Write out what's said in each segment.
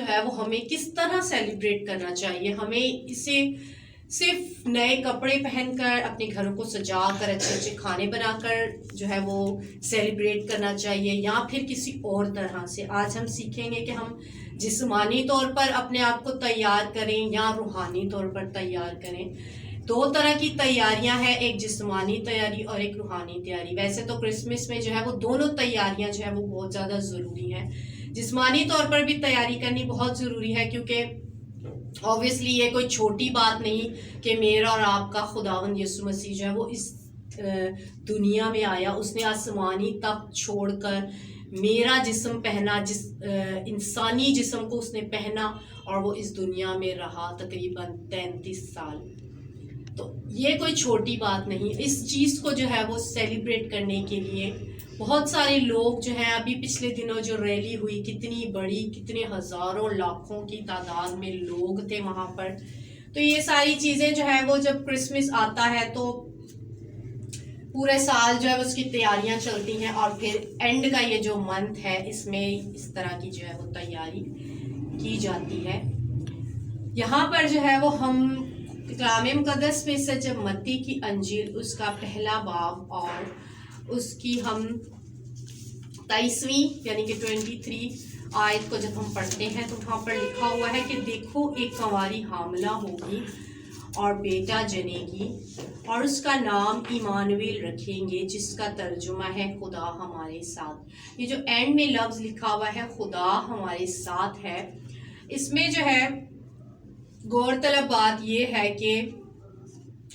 جو ہے وہ ہمیں کس طرح سیلیبریٹ کرنا چاہیے. ہمیں اسے صرف نئے کپڑے پہن کر اپنے گھروں کو سجا کر اچھے اچھے کھانے بنا کر جو ہے وہ سیلیبریٹ کرنا چاہیے, یا پھر کسی اور طرح سے. آج ہم سیکھیں گے کہ ہم جسمانی طور پر اپنے آپ کو تیار کریں یا روحانی طور پر تیار کریں. 2 طرح کی تیاریاں ہیں, ایک جسمانی تیاری اور ایک روحانی تیاری. ویسے تو کرسمس میں جو ہے وہ دونوں تیاریاں جو ہے وہ بہت زیادہ ضروری ہیں. جسمانی طور پر بھی تیاری کرنی بہت ضروری ہے, کیونکہ اوبویسلی یہ کوئی چھوٹی بات نہیں کہ میرا اور آپ کا خداوند یسوع مسیح جو ہے وہ اس دنیا میں آیا, اس نے آسمانی تخت چھوڑ کر میرا جسم پہنا, انسانی جسم کو اس نے پہنا اور وہ اس دنیا میں رہا تقریباً 33 سال. تو یہ کوئی چھوٹی بات نہیں. اس چیز کو جو ہے وہ سیلیبریٹ کرنے کے لیے بہت سارے لوگ جو ہیں, ابھی پچھلے دنوں جو ریلی ہوئی, کتنی بڑی, کتنے ہزاروں لاکھوں کی تعداد میں لوگ تھے وہاں پر. تو یہ ساری چیزیں جو ہے وہ جب کرسمس آتا ہے تو پورے سال جو ہے اس کی تیاریاں چلتی ہیں, اور پھر اینڈ کا یہ جو منتھ ہے اس میں اس طرح کی جو ہے وہ تیاری کی جاتی ہے. یہاں پر جو ہے وہ ہم کلام مقدس میں سے جب متی کی انجیل اس کا پہلا باب اور اس کی ہم 23ویں یعنی کہ 23 آیت کو جب ہم پڑھتے ہیں تو وہاں پر لکھا ہوا ہے کہ دیکھو ایک کنواری حاملہ ہوگی اور بیٹا جنے گی اور اس کا نام ایمانویل رکھیں گے, جس کا ترجمہ ہے خدا ہمارے ساتھ. یہ جو اینڈ میں لفظ لکھا ہوا ہے خدا ہمارے ساتھ ہے, اس میں جو ہے غور طلب بات یہ ہے کہ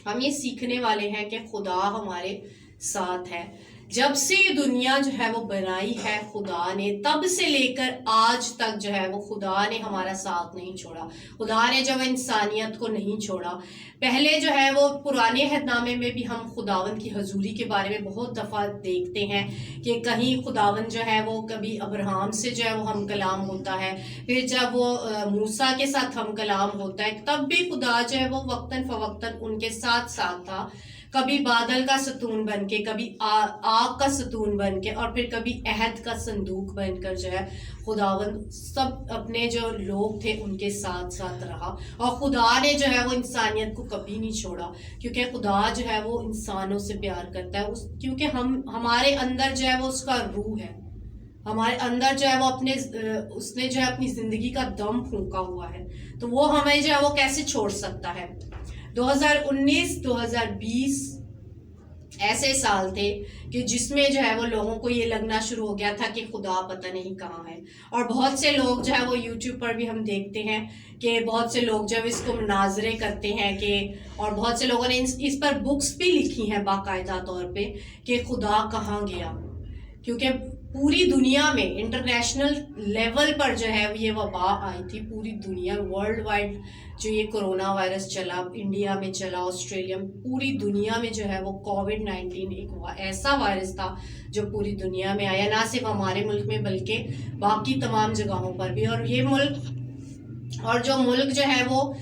ہم یہ سیکھنے والے ہیں کہ خدا ہمارے ساتھ ہے. جب سے یہ دنیا جو ہے وہ بنائی ہے خدا نے, تب سے لے کر آج تک جو ہے وہ خدا نے ہمارا ساتھ نہیں چھوڑا. خدا نے جب انسانیت کو نہیں چھوڑا. پہلے جو ہے وہ پرانے عہد نامے میں بھی ہم خداوند کی حضوری کے بارے میں بہت دفعہ دیکھتے ہیں کہ کہیں خداوند جو ہے وہ کبھی ابراہم سے جو ہے وہ ہم کلام ہوتا ہے, پھر جب وہ موسیٰ کے ساتھ ہم کلام ہوتا ہے تب بھی خدا جو ہے وہ وقتاً فوقتاً ان کے ساتھ تھا. کبھی بادل کا ستون بن کے, کبھی آگ کا ستون بن کے, اور پھر کبھی عہد کا صندوق بن کر جو ہے خداوند سب اپنے جو لوگ تھے ان کے ساتھ رہا. اور خدا نے جو ہے وہ انسانیت کو کبھی نہیں چھوڑا, کیونکہ خدا جو ہے وہ انسانوں سے پیار کرتا ہے, کیونکہ ہمارے اندر جو ہے وہ اس کا روح ہے, ہمارے اندر جو ہے وہ اس نے جو ہے اپنی زندگی کا دم پھونکا ہوا ہے. تو وہ ہمیں جو ہے وہ کیسے چھوڑ سکتا ہے. 2019 2020 ایسے سال تھے کہ جس میں جو ہے وہ لوگوں کو یہ لگنا شروع ہو گیا تھا کہ خدا پتہ نہیں کہاں ہے. اور بہت سے لوگ جو ہے وہ یوٹیوب پر بھی ہم دیکھتے ہیں کہ بہت سے لوگ جو ہے اس کو مناظرے کرتے ہیں کہ, اور بہت سے لوگوں نے اس پر بکس بھی لکھی ہیں باقاعدہ طور پہ کہ خدا کہاں گیا. کیونکہ پوری دنیا میں انٹرنیشنل لیول پر جو ہے یہ وبا آئی تھی, پوری دنیا ورلڈ وائڈ جو یہ کرونا وائرس چلا, انڈیا میں چلا, آسٹریلیا میں, پوری دنیا میں جو ہے وہ کووڈ-19 ایک ایسا وائرس تھا جو پوری دنیا میں آیا, نہ صرف ہمارے ملک میں بلکہ باقی تمام جگہوں پر بھی. اور یہ ملک اور جو ملک جو ہے وہ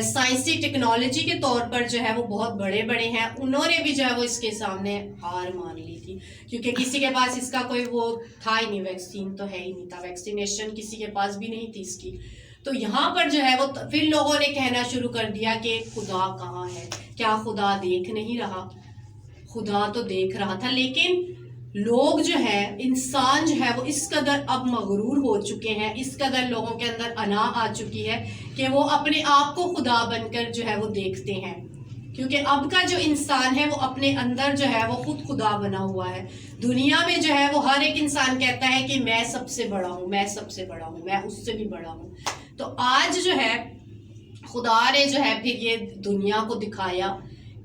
سائنسی ٹیکنالوجی کے طور پر جو ہے وہ بہت بڑے بڑے ہیں, انہوں نے بھی جو ہے وہ اس کے سامنے ہار مان لی تھی, کیونکہ کسی کے پاس اس کا کوئی وہ تھا ہی نہیں, ویکسین تو ہے ہی نہیں تھا, ویکسینیشن کسی کے پاس بھی نہیں تھی اس کی. تو یہاں پر جو ہے وہ پھر لوگوں نے کہنا شروع کر دیا کہ خدا کہاں ہے, کیا خدا دیکھ نہیں رہا. خدا تو دیکھ رہا تھا, لیکن لوگ جو ہے, انسان جو ہے وہ اس قدر اب مغرور ہو چکے ہیں, اس قدر لوگوں کے اندر انا آ چکی ہے کہ وہ اپنے آپ کو خدا بن کر جو ہے وہ دیکھتے ہیں. کیونکہ اب کا جو انسان ہے وہ اپنے اندر جو ہے وہ خود خدا بنا ہوا ہے. دنیا میں جو ہے وہ ہر ایک انسان کہتا ہے کہ میں سب سے بڑا ہوں, میں سب سے بڑا ہوں, میں اس سے بھی بڑا ہوں. تو آج جو ہے خدا نے جو ہے پھر یہ دنیا کو دکھایا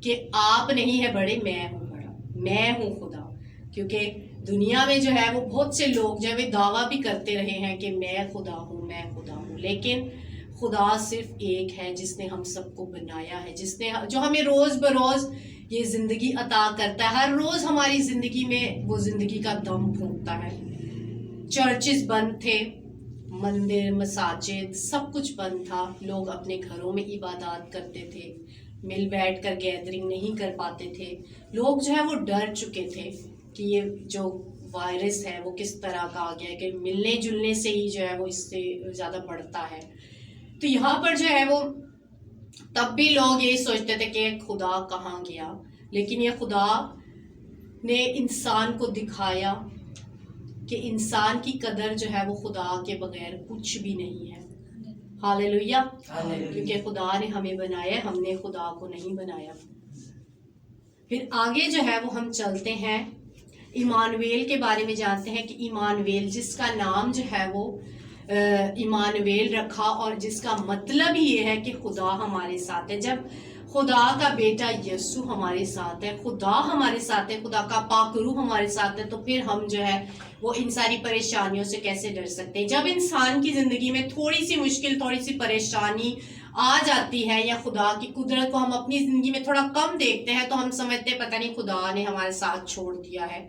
کہ آپ نہیں ہے بڑے, میں ہوں بڑا, میں ہوں خدا. کیونکہ دنیا میں جو ہے وہ بہت سے لوگ جو ہے دعویٰ بھی کرتے رہے ہیں کہ میں خدا ہوں, میں خدا ہوں, لیکن خدا صرف ایک ہے جس نے ہم سب کو بنایا ہے, جس نے جو ہمیں روز بروز یہ زندگی عطا کرتا ہے. ہر روز ہماری زندگی میں وہ زندگی کا دم پھونکتا ہے. چرچز بند تھے, مندر مساجد سب کچھ بند تھا, لوگ اپنے گھروں میں عبادات کرتے تھے, مل بیٹھ کر گیدرنگ نہیں کر پاتے تھے. لوگ جو ہے وہ ڈر چکے تھے کہ یہ جو وائرس ہے وہ کس طرح کا آ گیا ہے کہ ملنے جلنے سے ہی جو ہے وہ اس سے زیادہ بڑھتا ہے. تو یہاں پر جو ہے وہ تب بھی لوگ یہی سوچتے تھے کہ خدا کہاں گیا، لیکن یہ خدا نے انسان کو دکھایا کہ انسان کی قدر جو ہے وہ خدا کے بغیر کچھ بھی نہیں ہے. ہاللویا. کیونکہ خدا نے ہمیں بنایا، ہم نے خدا کو نہیں بنایا. پھر آگے جو ہے وہ ہم چلتے ہیں، ایمانویل کے بارے میں جانتے ہیں کہ ایمانویل جس کا نام جو ہے وہ ایمانویل رکھا اور جس کا مطلب یہ ہے کہ خدا ہمارے ساتھ ہے. جب خدا کا بیٹا یسوع ہمارے ساتھ ہے، خدا ہمارے ساتھ ہے، خدا کا پاک روح ہمارے ساتھ ہے، تو پھر ہم جو ہے وہ ان ساری پریشانیوں سے کیسے ڈر سکتے ہیں. جب انسان کی زندگی میں تھوڑی سی مشکل، تھوڑی سی پریشانی آ جاتی ہے یا خدا کی قدرت کو ہم اپنی زندگی میں تھوڑا کم دیکھتے ہیں تو ہم سمجھتے ہیں پتہ نہیں خدا نے ہمارے ساتھ چھوڑ دیا ہے.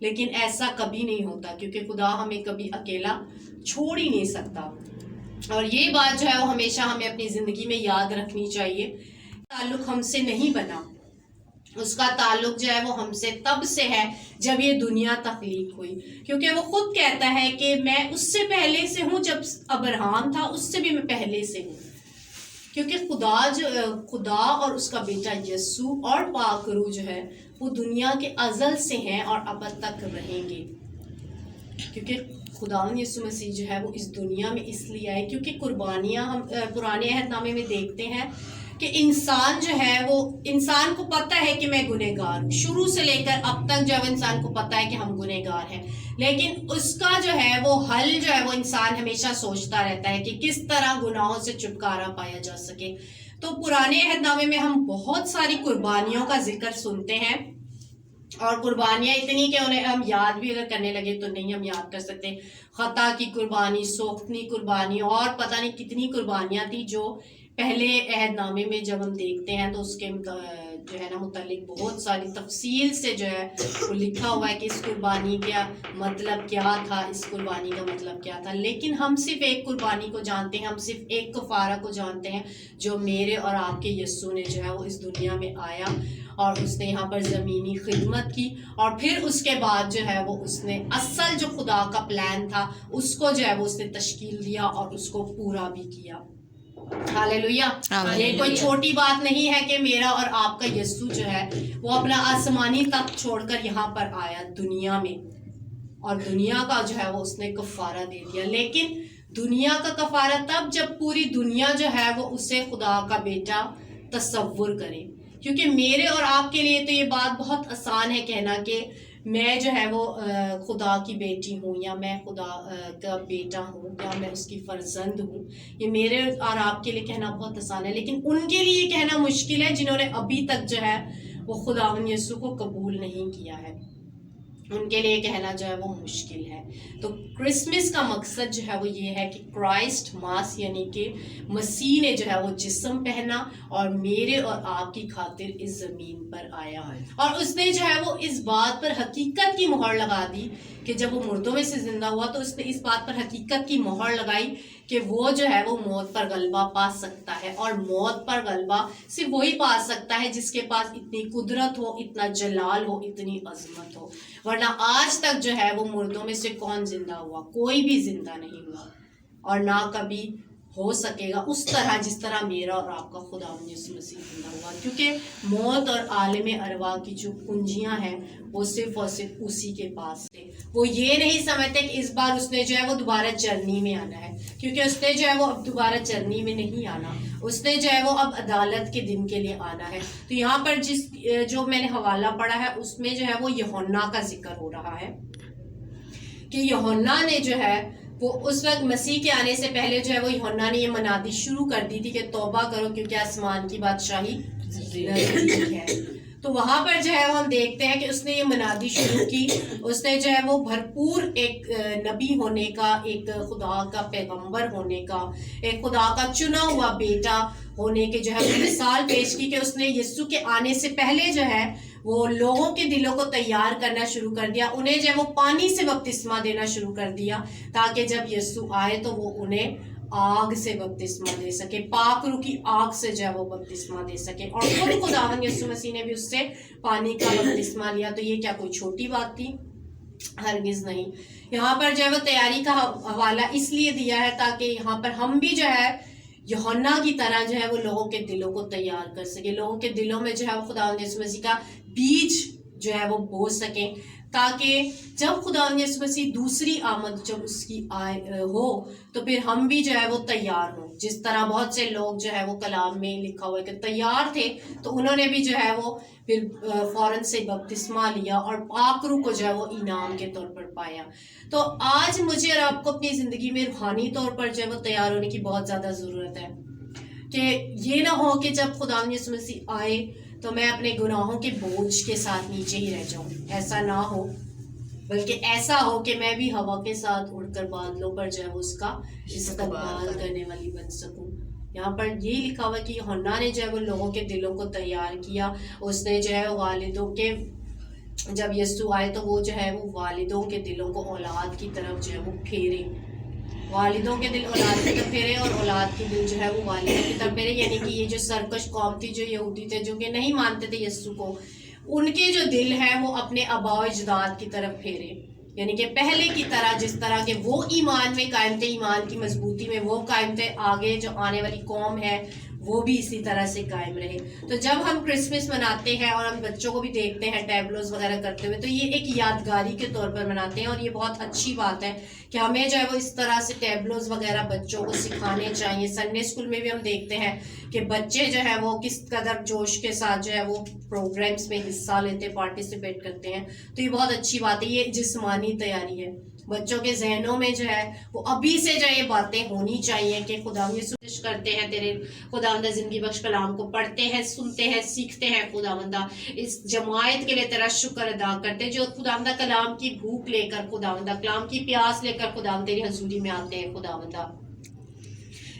لیکن ایسا کبھی نہیں ہوتا، کیونکہ خدا ہمیں کبھی اکیلا چھوڑ ہی نہیں سکتا. اور یہ بات جو ہے وہ ہمیشہ ہمیں اپنی زندگی میں یاد رکھنی چاہیے. تعلق ہم سے نہیں بنا، اس کا تعلق جو ہے وہ ہم سے تب سے ہے جب یہ دنیا تخلیق ہوئی. کیونکہ وہ خود کہتا ہے کہ میں اس سے پہلے سے ہوں، جب ابراہم تھا اس سے بھی میں پہلے سے ہوں. کیونکہ خدا اور اس کا بیٹا یسوع اور پاک روح جو ہے وہ دنیا کے ازل سے ہیں اور ابد تک رہیں گے. کیونکہ خداوند یسوع مسیح جو ہے وہ اس دنیا میں اس لیے آئے کیونکہ قربانیاں ہم پرانے عہد نامے میں دیکھتے ہیں کہ انسان جو ہے وہ انسان کو پتہ ہے کہ میں گنہگار ہوں. شروع سے لے کر اب تک جب انسان کو پتہ ہے کہ ہم گنہگار ہیں، لیکن اس کا جو ہے وہ حل جو ہے وہ انسان ہمیشہ سوچتا رہتا ہے کہ کس طرح گناہوں سے چھٹکارا پایا جا سکے. تو پرانے عہد نامے میں ہم بہت ساری قربانیوں کا ذکر سنتے ہیں، اور قربانیاں اتنی کہ انہیں ہم یاد بھی اگر کرنے لگے تو نہیں ہم یاد کر سکتے. خطا کی قربانی، سوختنی قربانی اور پتہ نہیں کتنی قربانیاں تھی جو پہلے عہد نامے میں جب ہم دیکھتے ہیں تو اس کے جو ہے نا متعلق بہت ساری تفصیل سے جو ہے وہ لکھا ہوا ہے کہ اس قربانی کا مطلب کیا تھا، اس قربانی کا مطلب کیا تھا. لیکن ہم صرف ایک قربانی کو جانتے ہیں، ہم صرف ایک کفارہ کو جانتے ہیں جو میرے اور آپ کے یسوع نے جو ہے وہ اس دنیا میں آیا اور اس نے یہاں پر زمینی خدمت کی، اور پھر اس کے بعد جو ہے وہ اس نے اصل جو خدا کا پلان تھا اس کو جو ہے وہ اس نے تشکیل دیا اور اس کو پورا بھی کیا. ہاللویا. یہ کوئی چھوٹی بات نہیں ہے کہ میرا اور آپ کا یسوع جو ہے وہ اپنا آسمانی تخت چھوڑ کر یہاں پر آیا دنیا میں، اور دنیا کا جو ہے وہ اس نے کفارہ دے دیا. لیکن دنیا کا کفارہ تب جب پوری دنیا جو ہے وہ اسے خدا کا بیٹا تصور کرے. کیونکہ میرے اور آپ کے لیے تو یہ بات بہت آسان ہے کہنا کہ میں جو ہے وہ خدا کی بیٹی ہوں، یا میں خدا کا بیٹا ہوں، یا میں اس کی فرزند ہوں. یہ میرے اور آپ کے لیے کہنا بہت آسان ہے، لیکن ان کے لیے یہ کہنا مشکل ہے جنہوں نے ابھی تک جو ہے وہ خداوند یسوع کو قبول نہیں کیا ہے. ان کے لیے کہنا جو ہے وہ مشکل ہے. تو کرسمس کا مقصد جو ہے وہ یہ ہے کہ کرائسٹ ماس یعنی کہ مسیح نے جو ہے وہ جسم پہنا اور میرے اور آپ کی خاطر اس زمین پر آیا، اور اس نے جو ہے وہ اس بات پر حقیقت کی مہر لگا دی کہ جب وہ مردوں میں سے زندہ ہوا تو اس نے اس بات پر حقیقت کی مہر لگائی کہ وہ جو ہے وہ موت پر غلبہ پا سکتا ہے. اور موت پر غلبہ صرف وہی پا سکتا ہے جس کے پاس اتنی قدرت ہو، اتنا جلال ہو، اتنی عظمت ہو. ورنہ آج تک جو ہے وہ مردوں میں سے کون زندہ ہوا؟ کوئی بھی زندہ نہیں ہوا، اور نہ کبھی ہو سکے گا اس طرح جس طرح میرا اور آپ کا خداوند یسوع مسیح زندہ ہوا. کیونکہ موت اور عالم ارواح کی جو کنجیاں ہیں وہ صرف اور صرف اسی کے پاس تھے. وہ یہ نہیں سمجھتے کہ اس بار اس نے جو ہے وہ دوبارہ چرنی میں آنا ہے، کیونکہ اس نے جو ہے وہ اب دوبارہ چرنی میں نہیں آنا، اس نے جو ہے وہ اب عدالت کے دن کے لیے آنا ہے. تو یہاں پر جو میں نے حوالہ پڑھا ہے اس میں جو ہے وہ یوحنا کا ذکر ہو رہا ہے کہ یوحنا نے جو ہے وہ اس وقت مسیح کے آنے سے پہلے جو ہے وہ یوحنا نے یہ منادی شروع کر دی تھی کہ توبہ کرو کیونکہ آسمان کی بادشاہی نزدیک ہے. تو وہاں پر جو ہے وہ ہم دیکھتے ہیں کہ اس نے یہ منادی شروع کی. اس نے جو ہے وہ بھرپور ایک نبی ہونے کا، ایک خدا کا پیغمبر ہونے کا، ایک خدا کا چنا ہوا بیٹا ہونے کے جو ہے مثال پیش کی کہ اس نے یسوع کے آنے سے پہلے جو ہے وہ لوگوں کے دلوں کو تیار کرنا شروع کر دیا. انہیں جو ہے وہ پانی سے بپتسمہ دینا شروع کر دیا تاکہ جب یسوع آئے تو وہ انہیں آگ سے بپتسمہ دے سکے، پاک روح کی آگ سے جو ہے وہ بپتسمہ دے سکے. اور خود خداوند یسوع مسیح نے بھی اس سے پانی کا بپتسمہ لیا. تو یہ کیا کوئی چھوٹی بات تھی؟ ہرگز نہیں. یہاں پر جو ہے وہ تیاری کا حوالہ اس لیے دیا ہے تاکہ یہاں پر ہم بھی جو ہے یوحنا کی طرح جو ہے وہ لوگوں کے دلوں کو تیار کر سکیں, لوگوں کے دلوں میں جو ہے وہ خداوند یسوع مسیح کا بیج جو ہے وہ بو سکیں, تاکہ جب خداوند یسوع مسیح دوسری آمد جب اس کی ہو تو پھر ہم بھی جو ہے وہ تیار ہوں. جس طرح بہت سے لوگ جو ہے وہ کلام میں لکھا ہوا ہے کہ تیار تھے, تو انہوں نے بھی جو ہے وہ پھر فوراً سے بپتسمہ لیا اور پاک روح کو جو ہے وہ انعام کے طور پر پایا. تو آج مجھے اور آپ کو اپنی زندگی میں روحانی طور پر جو ہے وہ تیار ہونے کی بہت زیادہ ضرورت ہے, کہ یہ نہ ہو کہ جب خداوند یسوع مسیح آئے تو میں اپنے گناہوں کے بوجھ کے ساتھ نیچے ہی رہ جاؤں. ایسا نہ ہو, بلکہ ایسا ہو کہ میں بھی ہوا کے ساتھ اڑ کر بادلوں پر جو ہے اس کا استقبال کرنے والی بن سکوں. یہاں پر یہ لکھا ہوا کہ یوحنا نے جو ہے وہ لوگوں کے دلوں کو تیار کیا. اس نے جو ہے والدوں کے, جب یسوع آئے تو وہ جو ہے وہ والدوں کے دلوں کو اولاد کی طرف جو ہے وہ پھیرے, والدوں کے دل اولاد کی طرف پھیرے اور اولاد کے دل جو ہے وہ والدوں کی طرف پھیرے. یعنی کہ یہ جو سرکش قوم تھی, جو یہودی تھے, جو کہ نہیں مانتے تھے یسوع کو, ان کے جو دل ہیں وہ اپنے آباء و اجداد کی طرف پھیرے. یعنی کہ پہلے کی طرح, جس طرح کے وہ ایمان میں قائم تھے, ایمان کی مضبوطی میں وہ قائم تھے, آگے جو آنے والی قوم ہے وہ بھی اسی طرح سے قائم رہے. تو جب ہم کرسمس مناتے ہیں اور ہم بچوں کو بھی دیکھتے ہیں ٹیبلوز وغیرہ کرتے ہوئے, تو یہ ایک یادگاری کے طور پر مناتے ہیں, اور یہ بہت اچھی بات ہے کہ ہمیں جو ہے وہ اس طرح سے ٹیبلوز وغیرہ بچوں کو سکھانے چاہیے. سنڈے اسکول میں بھی ہم دیکھتے ہیں کہ بچے جو ہے وہ کس قدر جوش کے ساتھ جو ہے وہ پروگرامس میں حصہ لیتے ہیں, پارٹیسپیٹ کرتے ہیں. تو یہ بہت اچھی بات ہے, یہ جسمانی تیاری ہے. بچوں کے ذہنوں میں جو ہے وہ ابھی سے جو یہ باتیں ہونی چاہیے کہ خدا یسوع کرتے ہیں, تیرے خداوند زندگی بخش کلام کو پڑھتے ہیں, سنتے ہیں, سیکھتے ہیں. خداوندہ اس جماعت کے لیے تیرا شکر ادا کرتے ہیں جو خداوندہ کلام کی بھوک لے کر, خداوندہ کلام کی پیاس لے کر خداوند تیری حضوری میں آتے ہیں. خداوندہ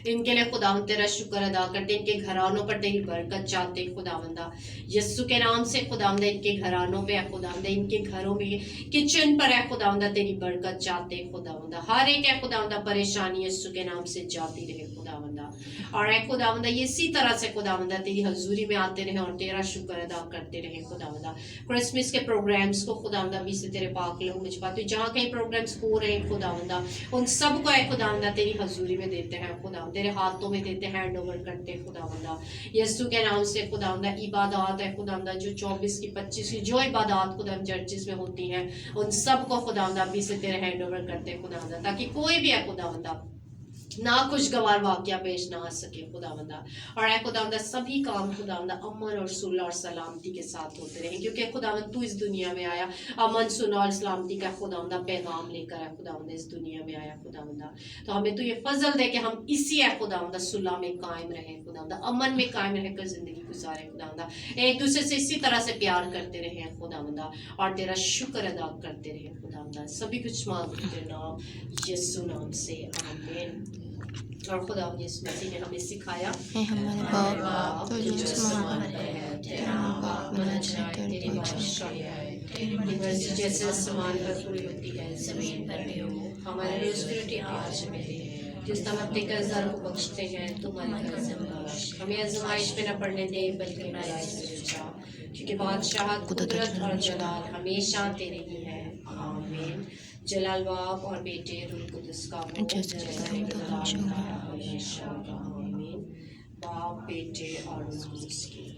ان کے لیے خداوند تیرا شکر ادا کرتے, ان کے گھرانوں پر تیری برکت چاہتے ہیں. خداوندہ یسوع کے نام سے خداوندہ ان کے گھرانوں پہ ہے, خداوندہ ان کے گھروں میں کچن پر ہے, خداوندہ تیری برکت چاہتے ہیں. خداوندہ ہر ایک ہے خداوندہ پریشانی یسوع کے نام سے جاتی رہے. خداوندہ اور اے خداوندہ یہ اسی طرح سے خداوندہ تیری حضوری میں آتے رہے اور تیرا شکر ادا کرتے رہے. خداوندہ کرسمس کے پروگرامس کو خداوندہ بھی سے تیرے پاک لہو میں چھپاتے, جہاں کہیں پروگرامس ہو رہے ہیں خداوندہ ان سب کو اے خداوندہ تیری حضوری میں دیتے ہیں. خداوندہ تیرے ہاتھوں میں دیتے, ہینڈ اوور کرتے. خداوندہ یسوع کے نام سے خداوندہ عبادات ہے خداوندہ جو 24 کی 25 کی جو عبادات خداوند چرچز میں ہوتی ہیں ان سب کو خداوندہ بھی سے تیرے ہینڈ اوور کرتے خداوندہ, تاکہ کوئی بھی ہے خداوندہ نہ خوشگوار واقعہ پیش نہ آ سکے. خداوندہ اور اے خداوندہ سبھی کام خداوندہ امن اور صلح اور سلامتی کے ساتھ ہوتے رہیں, کیونکہ خداوند تو اس دنیا میں آیا امن صلح اور سلامتی کا خداوندہ پیغام لے کر ہے. خداوندہ اس دنیا میں آیا خداوندہ, تو ہمیں تو یہ فضل دے کہ ہم اسی ہے خداوندہ صلح میں قائم رہیں, خداوندہ امن میں قائم رہ کر زندگی گزارے. خداوندہ ایک دوسرے سے اسی طرح سے پیار کرتے رہیں خداوندہ, اور تیرا شکر ادا کرتے رہیں. خداوندہ سبھی کچھ مانگتے تیرے نام یسوع نام سے, آمین. اور خدا یسوع مسیح نے ہمیں سکھایا اے ہمارے باپ تو جو آسمان ہے, تیرا نام پاک ہونا چاہیے, تیری بادشاہی آئے, تیری مرضی جیسے آسمان پر پوری ہوتی ہے زمین پر بھی ہو. ہمارے روز کی روٹی آج ہمیں دے, جس طرح اپنے قرضدار کو بخشتے ہیں تمہارے قرض بخش, ہمیں آزمائش میں نہ پڑنے دے بلکہ برائی سے بچا, کیونکہ بادشاہت قدرت اور جلال ہمیشہ تیرے ہی ہے. آمین. جلال باپ اور بیٹے روح القدس کا ہمیشہ. آمین. باپ بیٹے اور روح القدس کی